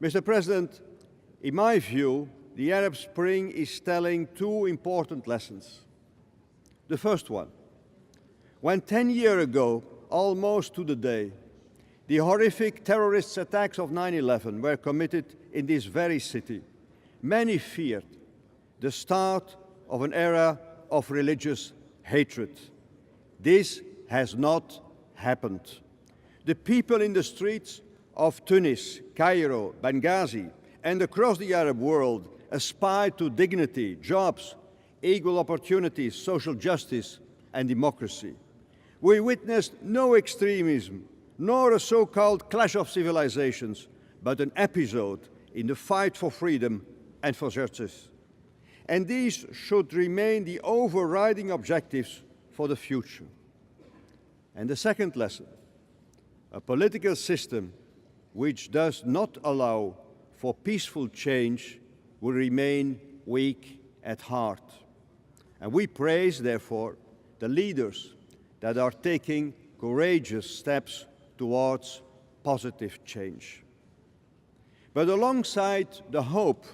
Mr. President, in my view, the Arab Spring is telling two important lessons. The first one, when 10 years ago, almost to the day, the horrific terrorist attacks of 9/11 were committed in this very city, many feared the start of an era of religious hatred. This has not happened. The people in the streets of Tunis, Cairo, Benghazi, and across the Arab world aspire to dignity, jobs, equal opportunities, social justice, and democracy. We witnessed no extremism, nor a so-called clash of civilizations, but an episode in the fight for freedom and for justice. And these should remain the overriding objectives for the future. And the second lesson, a political system which does not allow for peaceful change will remain weak at heart. And we praise, therefore, the leaders that are taking courageous steps towards positive change. But alongside the hope,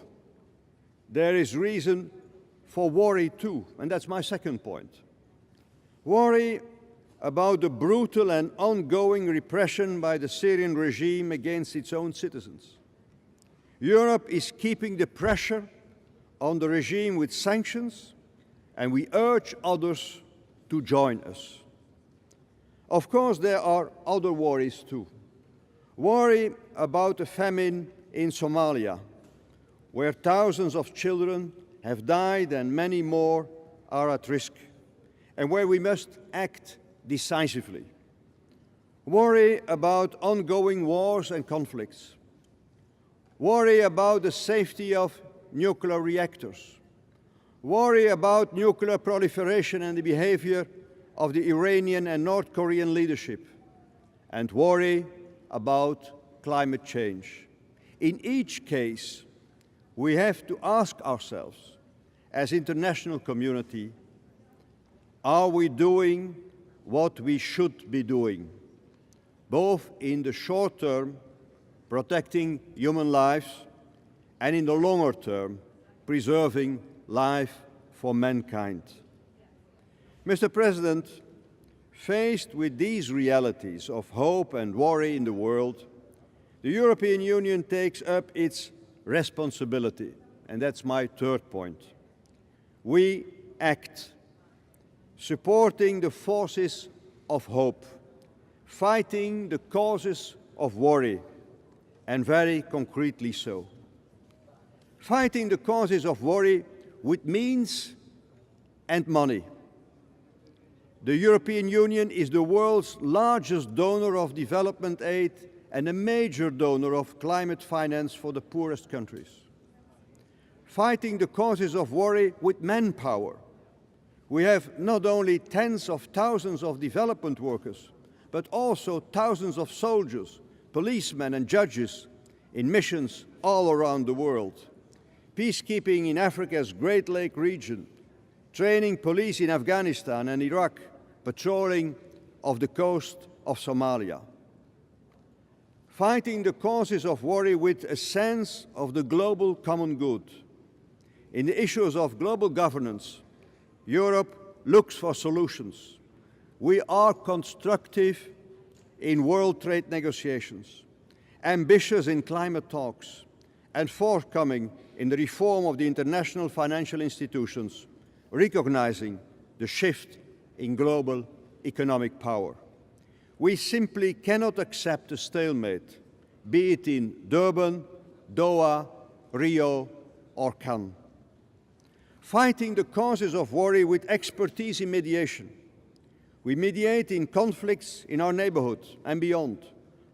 there is reason for worry too, and that's my second point. Worry about the brutal and ongoing repression by the Syrian regime against its own citizens. Europe is keeping the pressure on the regime with sanctions, and we urge others to join us. Of course, there are other worries too. Worry about the famine in Somalia, where thousands of children have died and many more are at risk, and where we must act decisively. Worry about ongoing wars and conflicts. Worry about the safety of nuclear reactors. Worry about nuclear proliferation and the behavior of the Iranian and North Korean leadership. And worry about climate change. In each case, we have to ask ourselves, as international community, are we doing what we should be doing, both in the short term, protecting human lives, and in the longer term, preserving life for mankind. Mr. President, faced with these realities of hope and worry in the world, the European Union takes up its responsibility, and that's my third point. We act, supporting the forces of hope, fighting the causes of worry, and very concretely so. Fighting the causes of worry with means and money. The European Union is the world's largest donor of development aid and a major donor of climate finance for the poorest countries. Fighting the causes of worry with manpower. We have not only tens of thousands of development workers, but also thousands of soldiers, policemen and judges in missions all around the world. Peacekeeping in Africa's Great Lake region, training police in Afghanistan and Iraq, patrolling off the coast of Somalia. Fighting the causes of worry with a sense of the global common good. In the issues of global governance, Europe looks for solutions. We are constructive in world trade negotiations, ambitious in climate talks, and forthcoming in the reform of the international financial institutions, recognizing the shift in global economic power. We simply cannot accept a stalemate, be it in Durban, Doha, Rio, or Cannes. Fighting the causes of worry with expertise in mediation. We mediate in conflicts in our neighborhood and beyond,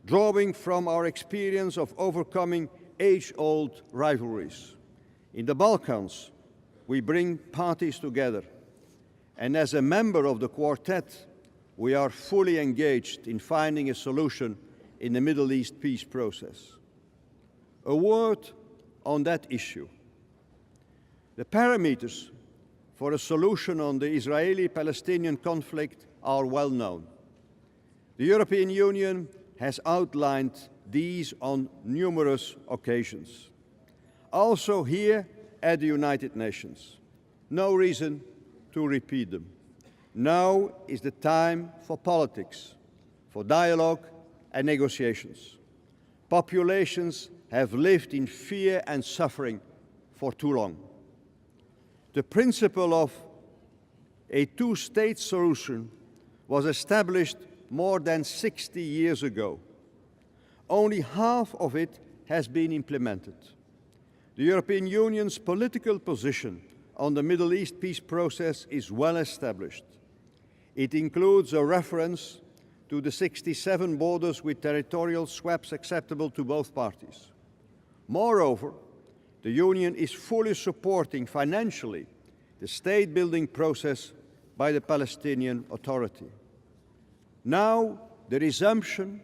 drawing from our experience of overcoming age-old rivalries. In the Balkans, we bring parties together. And as a member of the Quartet, we are fully engaged in finding a solution in the Middle East peace process. A word on that issue. The parameters for a solution on the Israeli-Palestinian conflict are well known. The European Union has outlined these on numerous occasions. Also here at the United Nations. No reason to repeat them. Now is the time for politics, for dialogue and negotiations. Populations have lived in fear and suffering for too long. The principle of a two-state solution was established more than 60 years ago. Only half of it has been implemented. The European Union's political position on the Middle East peace process is well established. It includes a reference to the 67 borders with territorial swaps acceptable to both parties. Moreover, the Union is fully supporting financially the state-building process by the Palestinian Authority. Now, the resumption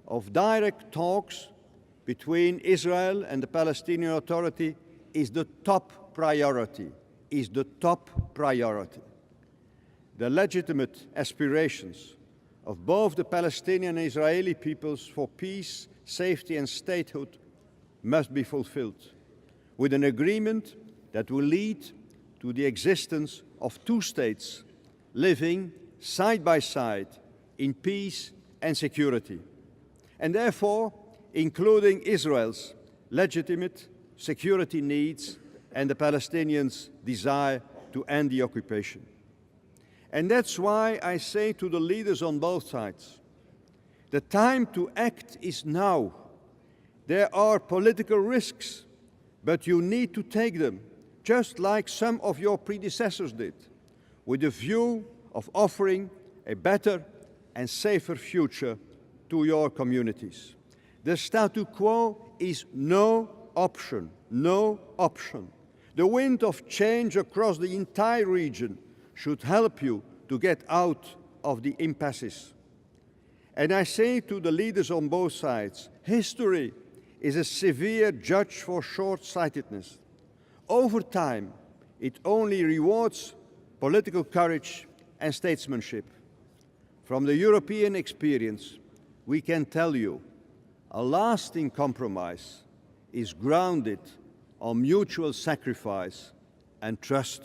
of direct talks between Israel and the Palestinian Authority is the top priority, The legitimate aspirations of both the Palestinian and Israeli peoples for peace, safety and statehood must be fulfilled, with an agreement that will lead to the existence of two states living side by side in peace and security, and therefore including Israel's legitimate security needs and the Palestinians' desire to end the occupation. And that's why I say to the leaders on both sides, the time to act is now. There are political risks, but you need to take them, just like some of your predecessors did, with the view of offering a better and safer future to your communities. The status quo is no option. The wind of change across the entire region should help you to get out of the impasses. And I say to the leaders on both sides, history is a severe judge for short-sightedness. Over time, it only rewards political courage and statesmanship. From the European experience, we can tell you a lasting compromise is grounded on mutual sacrifice and trust.